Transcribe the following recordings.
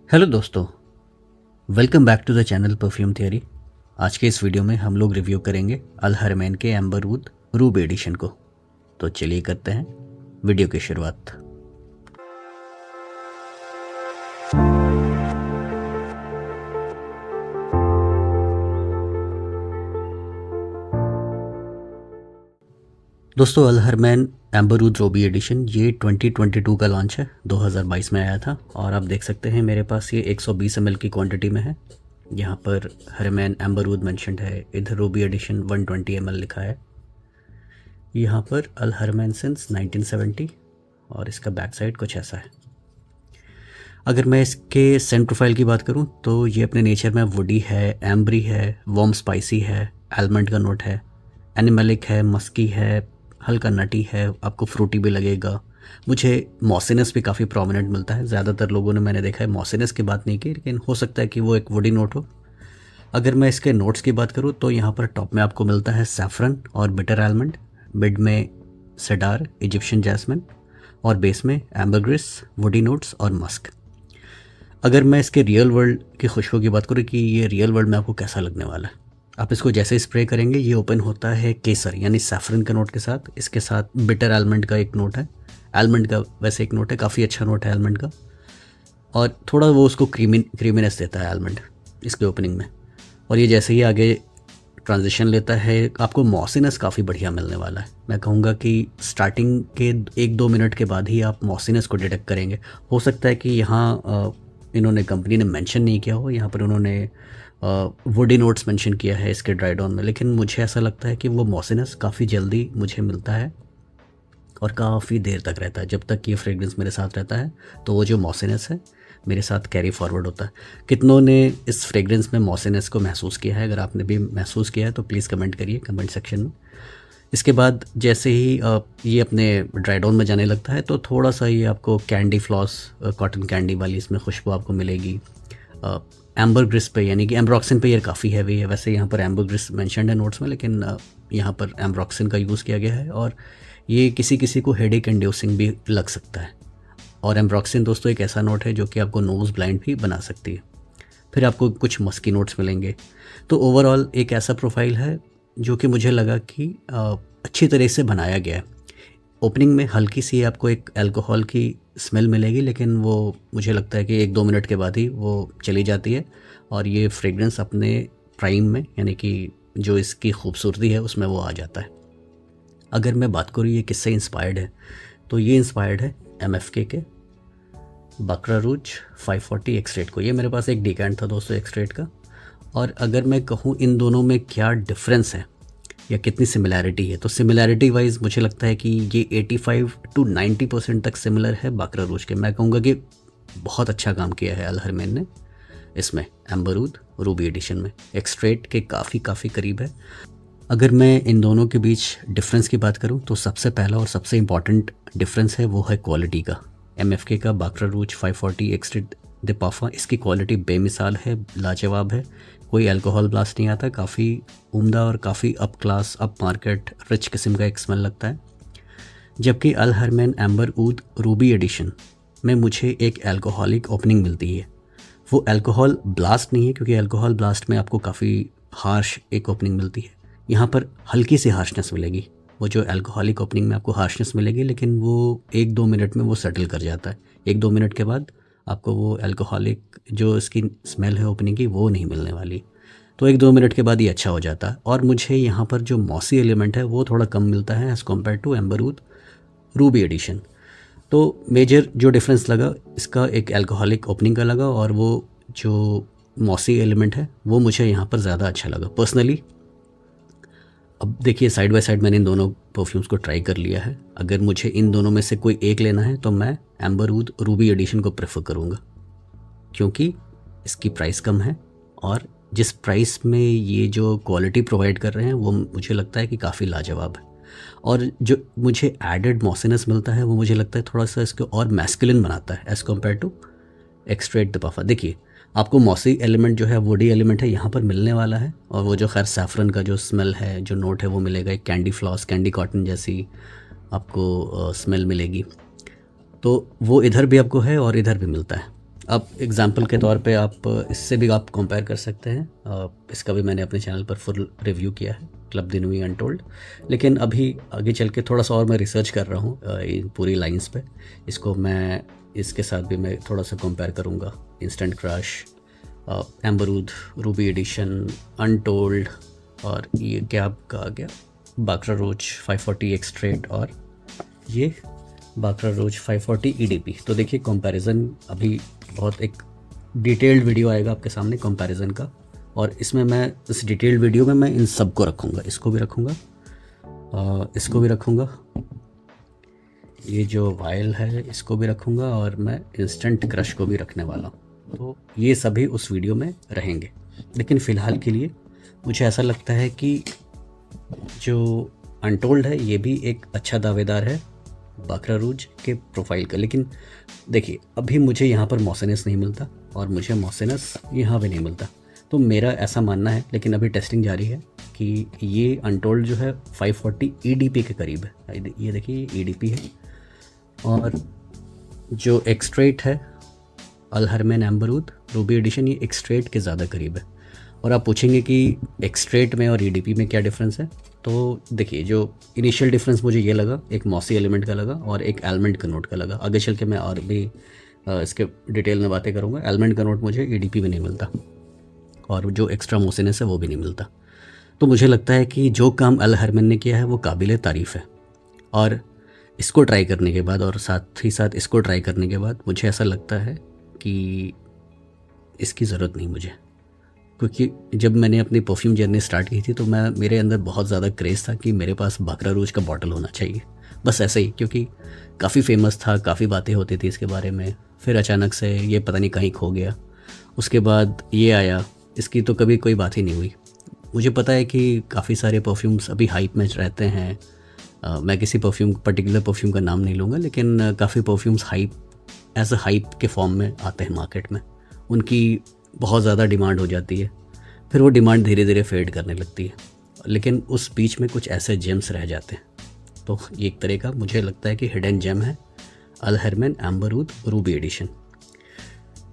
Hello दोस्तों, welcome back to the channel perfume theory. आज के इस वीडियो में हम लोग रिव्यू करेंगे अल हरमैन के एम्बर वुड रूबी एडिशन को। तो चलिए करते हैं वीडियो की शुरुआत। दोस्तों, अल हरमैन एम्बर वुड रूबी एडिशन ये 2022 का लॉन्च है, 2022 में आया था। और आप देख सकते हैं मेरे पास ये 120 ml की क्वांटिटी में है। यहाँ पर हरमैन एम्बर वुड मेंशन्ड है, इधर रूबी एडिशन 120 ml लिखा है। यहाँ पर अल हरमैन सिंस 1970 और इसका बैक साइड कुछ ऐसा है। अगर मैं इसके सेंट प्रोफाइल की बात करूँ तो ये अपने नेचर में वुडी है, एम्बरी है, वार्म स्पाइसी है, आलमंड का नोट है, एनिमलिक है, मस्की है, हल्का नटी है, आपको फ्रूटी भी लगेगा। मुझे मॉसिनस भी काफ़ी प्रोमिनेंट मिलता है। ज़्यादातर लोगों ने मैंने देखा है मॉसिनस की बात नहीं की, लेकिन हो सकता है कि वो एक वुडी नोट हो। अगर मैं इसके नोट्स की बात करूँ तो यहाँ पर टॉप में आपको मिलता है सैफरन और बिटर आलमंड, मिड में सेडार, इजिप्शियन जैस्मिन और बेस में एम्बरग्रिस, वुडी नोट्स और मस्क। अगर मैं इसके रियल वर्ल्ड की खुशबू की बात करूँ कि ये रियल वर्ल्ड में आपको कैसा लगने वाला है, आप इसको जैसे ही स्प्रे करेंगे ये ओपन होता है केसर यानी सैफरन के नोट के साथ। इसके साथ बिटर आलमंड का एक नोट है, आलमंड का वैसे एक नोट है, काफ़ी अच्छा नोट है आलमंड का, और थोड़ा वो उसको क्रीमीनेस देता है आलमंड इसके ओपनिंग में। और ये जैसे ही आगे ट्रांजिशन लेता है आपको मॉसिनस काफ़ी बढ़िया मिलने वाला है। मैं कहूँगा कि स्टार्टिंग के 1-2 मिनट के बाद ही आप मॉसिनस को डिटेक्ट करेंगे। हो सकता है कि यहाँ इन्होंने कंपनी ने मेंशन नहीं किया हो, यहाँ पर उन्होंने वुडी नोट्स मेंशन किया है इसके ड्राई डाउन में, लेकिन मुझे ऐसा लगता है कि वो मॉसिनस काफ़ी जल्दी मुझे मिलता है और काफ़ी देर तक रहता है। जब तक ये फ्रेग्रेंस मेरे साथ रहता है तो वो जो मॉसिनस है मेरे साथ कैरी फॉरवर्ड होता है। कितनों ने इस फ्रेग्रेंस में मॉसिनस को महसूस किया है? अगर आपने भी महसूस किया है तो प्लीज़ कमेंट करिए कमेंट सेक्शन में। इसके बाद जैसे ही ये अपने ड्राई डाउन में जाने लगता है तो थोड़ा सा ये आपको कैंडी फ्लॉस, कॉटन कैंडी वाली इसमें खुशबू आपको मिलेगी। एम्बर ग्रिस पे यानी कि एम्ब्रॉक्सिन पे ये काफ़ी हैवी है। वैसे यहाँ पर एम्बर ग्रिस मैंशनड है नोट्स में, लेकिन यहाँ पर एम्ब्रॉक्सिन का यूज़ किया गया है और ये किसी किसी को हेडेक इंड्यूसिंग भी लग सकता है। और एम्ब्रॉक्सिन दोस्तों एक ऐसा नोट है जो कि आपको नोज़ ब्लाइंड भी बना सकती है। फिर आपको कुछ मस्की नोट्स मिलेंगे। तो ओवरऑल एक ऐसा प्रोफाइल है जो कि मुझे लगा कि अच्छी तरह से बनाया गया है। ओपनिंग में हल्की सी आपको एक अल्कोहल की स्मेल मिलेगी, लेकिन वो मुझे लगता है कि 1-2 मिनट के बाद ही वो चली जाती है और ये फ्रेग्रेंस अपने प्राइम में यानी कि जो इसकी खूबसूरती है उसमें वो आ जाता है। अगर मैं बात करूँ ये किससे इंस्पायर्ड है, तो ये इंस्पायर्ड है MFK के बकरा रूज 540 एक्सट्रेट को। ये मेरे पास एक डिकैंट था दोस्तों एक्सट्रेट का। और अगर मैं कहूँ इन दोनों में क्या डिफरेंस है या कितनी सिमिलैरिटी है, तो सिमिलैरिटी वाइज मुझे लगता है कि ये 85 to 90% तक सिमिलर है बकरा रूज के। मैं कहूँगा कि बहुत अच्छा काम किया है अल हरमैन ने इसमें। एम्बर वुड रूबी एडिशन में एक्सट्रेट के काफ़ी करीब है। अगर मैं इन दोनों के बीच डिफरेंस की बात करूं तो सबसे पहला और सबसे इम्पॉर्टेंट डिफरेंस है वो है क्वालिटी का। MFK का बकरा रूज 540 एक्सट्रेट द पाफा, इसकी क्वालिटी बेमिसाल है, लाजवाब है। कोई अल्कोहल ब्लास्ट नहीं आता, काफ़ी उम्दा और काफ़ी up class up market rich किस्म का एक स्मेल लगता है। जबकि अल हरमैन एम्बर वुड रूबी एडिशन में मुझे एक अल्कोहलिक ओपनिंग मिलती है। वो अल्कोहल ब्लास्ट नहीं है, क्योंकि अल्कोहल ब्लास्ट में आपको काफ़ी हार्श एक ओपनिंग मिलती है। यहाँ पर हल्की सी हार्शनेस मिलेगी। वो जो अल्कोहलिक ओपनिंग में आपको हार्शनेस मिलेगी, लेकिन वो 1-2 मिनट में वो सेटल कर जाता है। 1-2 मिनट के बाद आपको वो अल्कोहलिक जो इसकी स्मेल है ओपनिंग की वो नहीं मिलने वाली। तो 1-2 मिनट के बाद ये अच्छा हो जाता है। और मुझे यहाँ पर जो मॉसी एलिमेंट है वो थोड़ा कम मिलता है as compare to amber wood ruby edition. तो मेजर जो डिफरेंस लगा इसका एक अल्कोहलिक ओपनिंग का लगा, और वो जो मॉसी एलिमेंट है वो मुझे यहाँ पर ज़्यादा अच्छा लगा पर्सनली। अब देखिए साइड बाय साइड मैंने इन दोनों परफ्यूम्स को ट्राई कर लिया है। अगर मुझे इन दोनों में से कोई एक लेना है तो मैं एम्बर वुड रूबी एडिशन को प्रेफर करूँगा, क्योंकि इसकी प्राइस कम है और जिस प्राइस में ये जो क्वालिटी प्रोवाइड कर रहे हैं वो मुझे लगता है कि काफ़ी लाजवाब है। और जो मुझे एडेड मॉसिनस मिलता है वो मुझे लगता है थोड़ा सा इसको और मैस्कुलिन बनाता है as compare to extrait de पाफा। देखिए आपको मॉसी एलिमेंट जो है वुडी एलिमेंट है यहाँ पर मिलने वाला है, और वो जो खैर सैफरन का जो स्मेल है जो नोट है वो मिलेगा। एक कैंडी फ्लॉस, कैंडी कॉटन जैसी आपको स्मेल मिलेगी। तो वो इधर भी आपको है और इधर भी मिलता है। अब एग्जांपल के तौर पे आप इससे भी आप कंपेयर कर सकते हैं। इसका भी मैंने अपने चैनल पर फुल रिव्यू किया है, क्लब दी नुई अनटोल्ड। लेकिन अभी आगे चल के थोड़ा सा और मैं रिसर्च कर रहा हूँ इन पूरी लाइंस पे। इसको मैं इसके साथ भी मैं थोड़ा सा कंपेयर करूँगा। Instant Crush, Amberood, Ruby Edition, Untold, और ये क्या आपका आ गया बाकरा रोज 540 एक्सट्रेट, और ये बाकरा रोज 540 ईडीपी। तो देखिए कंपैरिजन अभी बहुत एक डिटेल्ड वीडियो आएगा आपके सामने कंपैरिजन का, और इसमें मैं इस डिटेल्ड वीडियो में मैं इन सब को रखूँगा। इसको भी रखूँगा, इसको भी रखूँगा, ये जो वायल है इसको भी रखूँगा, और मैं इंस्टेंट क्रश को भी रखने वाला हूँ। तो ये सभी उस वीडियो में रहेंगे। लेकिन फ़िलहाल के लिए मुझे ऐसा लगता है कि जो अनटोल्ड है ये भी एक अच्छा दावेदार है बाकरा रूज के प्रोफाइल का। लेकिन देखिए अभी मुझे यहाँ पर मॉसिनस नहीं मिलता, और मुझे मॉसिनस यहाँ भी नहीं मिलता। तो मेरा ऐसा मानना है, लेकिन अभी टेस्टिंग जारी है, कि ये अनटोल्ड जो है 540 ईडीपी के करीब है। ये देखिए ये ईडीपी है, और जो एक्सट्रेट है अल हरमैन एम्बरूद रूबी एडिशन, ये एक्सट्रेट के ज़्यादा करीब है। और आप पूछेंगे कि एक्सट्रेट में और ईडीपी में क्या डिफरेंस है, तो देखिए जो इनिशियल डिफरेंस मुझे ये लगा, एक मॉसी एलिमेंट का लगा और एक एलिमेंट का नोट का लगा। आगे चल के मैं और भी इसके डिटेल में बातें करूँगा। एलिमेंट का नोट मुझे ईडीपी में नहीं मिलता, और जो एक्स्ट्रा मोसिनेस है वो भी नहीं मिलता। तो मुझे लगता है कि जो काम अल हरमैन ने किया है वो काबिल तारीफ़ है, और इसको ट्राई करने के बाद और साथ ही साथ इसको ट्राई करने के बाद मुझे ऐसा लगता है कि इसकी ज़रूरत नहीं मुझे। क्योंकि जब मैंने अपनी परफ्यूम जर्नी स्टार्ट की थी तो मेरे अंदर बहुत ज़्यादा क्रेज़ था कि मेरे पास बाकरा रोज का बॉटल होना चाहिए, बस ऐसे ही, क्योंकि काफ़ी फेमस था, काफ़ी बातें होती थी इसके बारे में। फिर अचानक से ये पता नहीं कहीं खो गया, उसके बाद ये आया, इसकी तो कभी कोई बात ही नहीं हुई। मुझे पता है कि काफ़ी सारे परफ्यूम्स अभी हाइप में रहते हैं। मैं किसी पर्टिकुलर परफ्यूम का नाम नहीं लूँगा, लेकिन काफ़ी perfumes hype as a hype के फॉर्म में आते हैं मार्केट में। उनकी बहुत ज़्यादा डिमांड हो जाती है, फिर वो डिमांड धीरे धीरे फेड करने लगती है, लेकिन उस बीच में कुछ ऐसे जेम्स रह जाते हैं। तो ये एक तरह का मुझे लगता है कि हिडन जेम है अल हरमैन एम्बरूद रूबी एडिशन।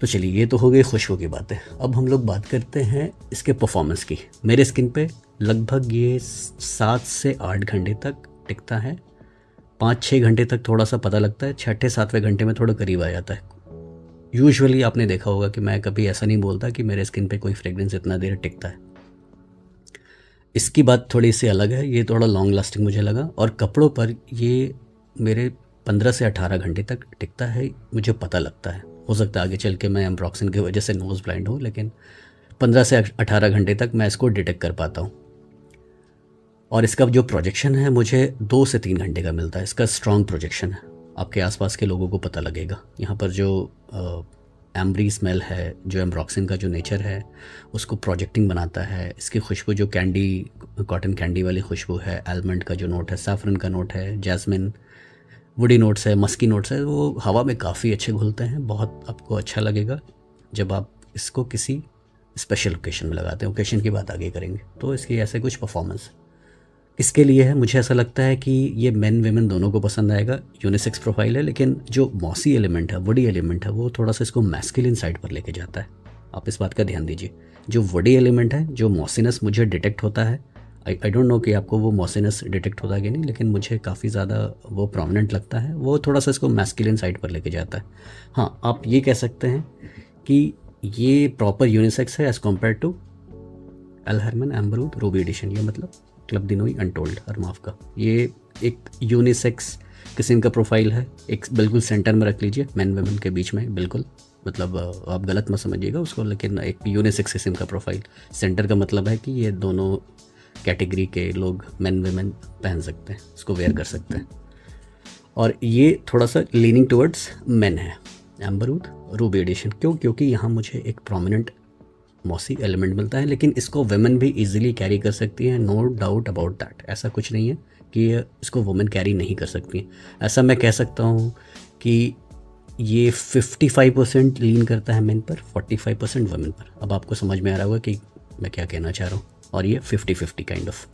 तो चलिए ये तो हो गई खुशबू की बातें। अब हम लोग बात करते हैं इसके परफॉर्मेंस की। मेरे स्किन पे लगभग ये 7 से 8 घंटे तक टिकता है। 5-6 घंटे तक थोड़ा सा पता लगता है, 6-7वें घंटे में थोड़ा करीब आ जाता है। यूजुअली आपने देखा होगा कि मैं कभी ऐसा नहीं बोलता कि मेरे स्किन पे कोई फ्रेगरेंस इतना देर टिकता है। इसकी बात थोड़ी सी अलग है, ये थोड़ा लॉन्ग लास्टिंग मुझे लगा, और कपड़ों पर ये मेरे 15 से 18 घंटे तक टिकता है, मुझे पता लगता है। हो सकता है आगे चल के मैं एम्ब्रॉक्सिन की वजह से नोज़ ब्लाइंड हूँ, लेकिन 15 से 18 घंटे तक मैं इसको डिटेक्ट कर पाता हूँ। और इसका जो प्रोजेक्शन है मुझे 2 से 3 घंटे का मिलता है। इसका स्ट्रॉन्ग प्रोजेक्शन है, आपके आसपास के लोगों को पता लगेगा। यहाँ पर जो एम्ब्री स्मेल है, जो एम्ब्रॉक्सिन का जो नेचर है उसको प्रोजेक्टिंग बनाता है। इसकी खुशबू जो कैंडी, कॉटन कैंडी वाली खुशबू है, आलमंड का जो नोट है, सैफरन का नोट है, जैस्मिन, वुडी नोट्स है, मस्की नोट्स है, वो हवा में काफ़ी अच्छे घुलते हैं। बहुत आपको अच्छा लगेगा जब आप इसको किसी स्पेशल ओकेशन में लगाते हैं। ओकेशन की बात आगे करेंगे। तो इसकी ऐसे कुछ परफॉर्मेंस इसके लिए है। मुझे ऐसा लगता है कि ये मेन वेमेन दोनों को पसंद आएगा। यूनिसेक्स प्रोफाइल है, लेकिन जो मॉसी एलिमेंट है, वुडी एलिमेंट है, वो थोड़ा सा इसको मैस्कुलिन साइड पर लेके जाता है। आप इस बात का ध्यान दीजिए। जो वुडी एलिमेंट है, जो मॉसीनेस मुझे डिटेक्ट होता है, आई डोंट नो कि आपको वो मॉसीनेस डिटेक्ट होता है कि नहीं, लेकिन मुझे काफ़ी ज़्यादा वो प्रोमिनेंट लगता है। वो थोड़ा सा इसको मैस्कुलिन साइड पर लेके जाता है। हाँ, आप ये कह सकते हैं कि ये प्रॉपर यूनिसेक्स है as compare to Al Haramain Amberood Ruby Edition. ये मतलब क्लब दी नुई अनटोल्ड, और माफ का, ये एक यूनिसेक्स किस्म का प्रोफाइल है। एक बिल्कुल सेंटर में रख लीजिए, मेन वेमेन के बीच में, बिल्कुल मतलब आप गलत मत समझिएगा उसको, लेकिन एक यूनिसेक्स किस्म का प्रोफाइल। सेंटर का मतलब है कि ये दोनों कैटेगरी के लोग, मेन वेमेन पहन सकते हैं, इसको वेयर कर सकते हैं। और ये थोड़ा सा लीनिंग टुवर्ड्स मेन है एम्बरूद रूबी एडिशन। क्यों? क्योंकि यहाँ मुझे एक प्रोमिनेंट मॉसी एलिमेंट मिलता है, लेकिन इसको वुमेन भी इजीली कैरी कर सकती हैं, नो डाउट अबाउट दैट। ऐसा कुछ नहीं है कि इसको वुमेन कैरी नहीं कर सकती हैं। ऐसा मैं कह सकता हूँ कि ये 55% लीन करता है मेन पर, 45% वुमेन पर। अब आपको समझ में आ रहा होगा कि मैं क्या कहना चाह रहा हूँ। और ये 50-50 काइंड ऑफ।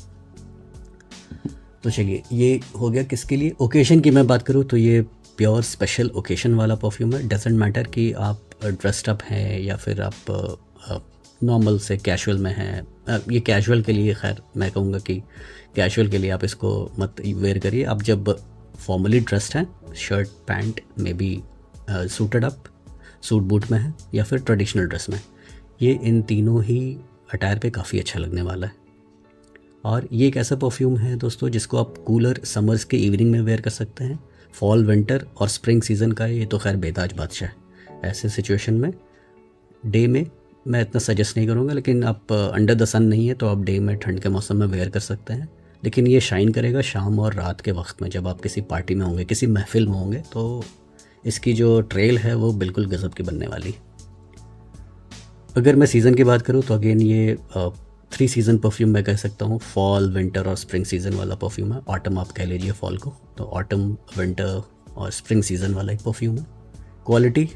तो चलिए ये हो गया किसके लिए। ओकेशन की मैं बात करूँ तो ये प्योर स्पेशल ओकेशन वाला परफ्यूम है। डजेंट मैटर कि आप ड्रेस्ड अप हैं या फिर आप नॉर्मल से कैजुअल में हैं, ये कैजुअल के लिए खैर मैं कहूँगा कि कैजुअल के लिए आप इसको मत वेयर करिए। आप जब फॉर्मली ड्रेस्ड हैं, शर्ट पैंट में भी सूटेड अप सूट बूट में है या फिर ट्रेडिशनल ड्रेस में, ये इन तीनों ही अटायर पे काफ़ी अच्छा लगने वाला है। और ये एक ऐसा परफ्यूम है दोस्तों जिसको आप कूलर समर्स के इवनिंग में वेयर कर सकते हैं। फॉल विंटर और स्प्रिंग सीज़न का ये तो खैर बेताज बादशाह है। ऐसे सिचुएशन में डे में मैं इतना सजेस्ट नहीं करूँगा, लेकिन आप अंडर द सन नहीं है तो आप डे में ठंड के मौसम में वेयर कर सकते हैं। लेकिन ये शाइन करेगा शाम और रात के वक्त में, जब आप किसी पार्टी में होंगे, किसी महफिल में होंगे, तो इसकी जो ट्रेल है वो बिल्कुल गज़ब की बनने वाली। अगर मैं सीज़न की बात करूँ तो अगेन ये 3 सीज़न परफ्यूम मैं कह सकता हूँ। फॉल, विंटर और स्प्रिंग सीज़न वाला परफ्यूम है। ऑटम आप कह लीजिए फॉल को, तो ऑटम, विंटर और स्प्रिंग सीज़न वाला एक परफ्यूम है। क्वालिटी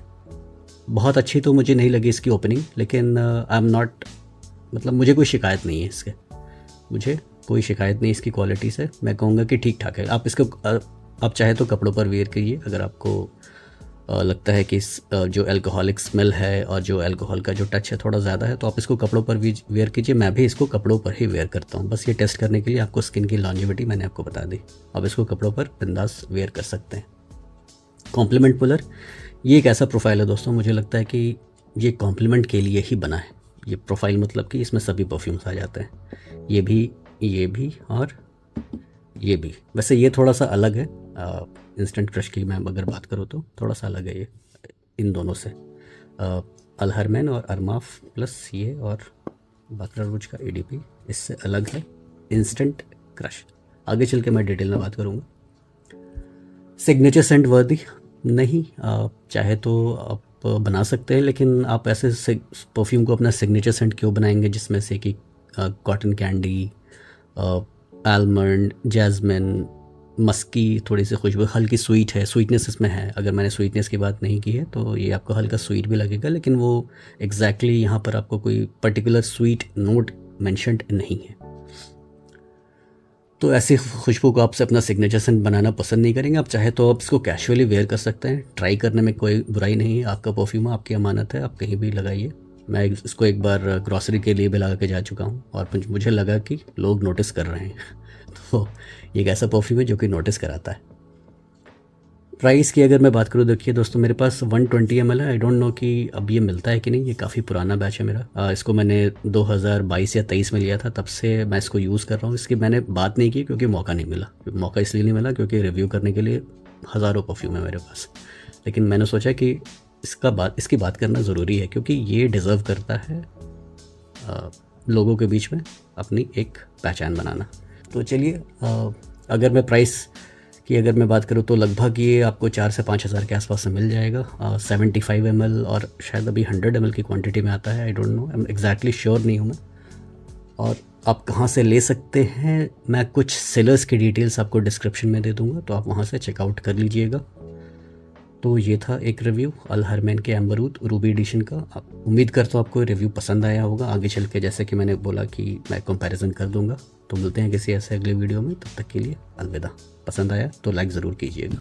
बहुत अच्छी तो मुझे नहीं लगी इसकी ओपनिंग, लेकिन आई एम नॉट, मतलब मुझे कोई शिकायत नहीं है इसके, मुझे कोई शिकायत नहीं इसकी क्वालिटी से। मैं कहूँगा कि ठीक ठाक है। आप इसको आप चाहे तो कपड़ों पर वेयर करिए। अगर आपको लगता है कि जो अल्कोहलिक स्मेल है और जो अल्कोहल का जो टच है थोड़ा ज़्यादा है, तो आप इसको कपड़ों पर भी वेयर कीजिए। मैं भी इसको कपड़ों पर ही वेयर करता हूँ, बस ये टेस्ट करने के लिए। आपको स्किन की लॉन्जेविटी मैंने आपको बता दी, आप इसको कपड़ों पर बिंदास वेयर कर सकते हैं। कॉम्प्लीमेंट पुलर, ये एक ऐसा प्रोफाइल है दोस्तों, मुझे लगता है कि ये कॉम्प्लीमेंट के लिए ही बना है। ये प्रोफाइल मतलब कि इसमें सभी परफ्यूम्स आ जाते हैं, ये भी और ये भी। वैसे ये थोड़ा सा अलग है, इंस्टेंट क्रश की मैं अगर बात करूँ तो थोड़ा सा अलग है ये इन दोनों से। अल हरमैन और अरमाफ प्लस ये और बकरा रूज का एडीपी इससे अलग है इंस्टेंट क्रश। आगे चल के मैं डिटेल में बात करूँगा। सिग्नेचर सेंट वर्दी नहीं, चाहे तो आप बना सकते हैं, लेकिन आप ऐसे परफ्यूम को अपना सिग्नेचर सेंट क्यों बनाएंगे जिसमें से कि cotton candy, almond, jasmine, musky थोड़ी सी खुशबू, हल्की स्वीट है, स्वीटनेस इसमें है। अगर मैंने स्वीटनेस की बात नहीं की है तो ये आपको हल्का स्वीट भी लगेगा, लेकिन वो एग्जैक्टली यहाँ पर आपको कोई पर्टिकुलर स्वीट नोट मेंशन्ड नहीं है। तो ऐसी खुशबू को आपसे अपना सिग्नेचर सेंट बनाना पसंद नहीं करेंगे। आप चाहे तो आप इसको कैजुअली वेयर कर सकते हैं, ट्राई करने में कोई बुराई नहीं है। आपका परफ्यूम आपकी अमानत है, आप कहीं भी लगाइए। मैं इसको एक बार ग्रॉसरी के लिए भी लगा के जा चुका हूँ और मुझे लगा कि लोग नोटिस कर रहे हैं तो ये एक ऐसा परफ्यूम है जो कि नोटिस कराता है। प्राइस की अगर मैं बात करूँ, देखिए दोस्तों मेरे पास 120 ml है। आई डोंट नो कि अब ये मिलता है कि नहीं, ये काफ़ी पुराना बैच है मेरा। इसको मैंने 2022 या 23 में लिया था, तब से मैं इसको यूज़ कर रहा हूँ। इसकी मैंने बात नहीं की क्योंकि मौका नहीं मिला। मौका इसलिए नहीं मिला क्योंकि रिव्यू करने के लिए हज़ारों परफ्यूम है मेरे पास, लेकिन मैंने सोचा कि इसकी बात करना ज़रूरी है क्योंकि ये डिज़र्व करता है लोगों के बीच में अपनी एक पहचान बनाना। तो चलिए, अगर मैं प्राइस की अगर मैं बात करूँ तो लगभग ये आपको 4 से 5 हज़ार के आसपास में मिल जाएगा। 75 ml और शायद अभी 100 ml की क्वांटिटी में आता है। I don't know, exactly sure नहीं हूँ मैं। और आप कहाँ से ले सकते हैं, मैं कुछ सेलर्स की डिटेल्स आपको डिस्क्रिप्शन में दे दूँगा, तो आप वहाँ से चेकआउट कर लीजिएगा। तो ये था एक रिव्यू अल हरमैन के एम्बरूद रूबी एडिशन का। उम्मीद करता हूँ आपको रिव्यू पसंद आया होगा। आगे चल के जैसे कि मैंने बोला कि मैं कंपैरिजन कर दूंगा। तो मिलते हैं किसी ऐसे अगले वीडियो में, तब तक के लिए अलविदा। पसंद आया तो लाइक ज़रूर कीजिएगा।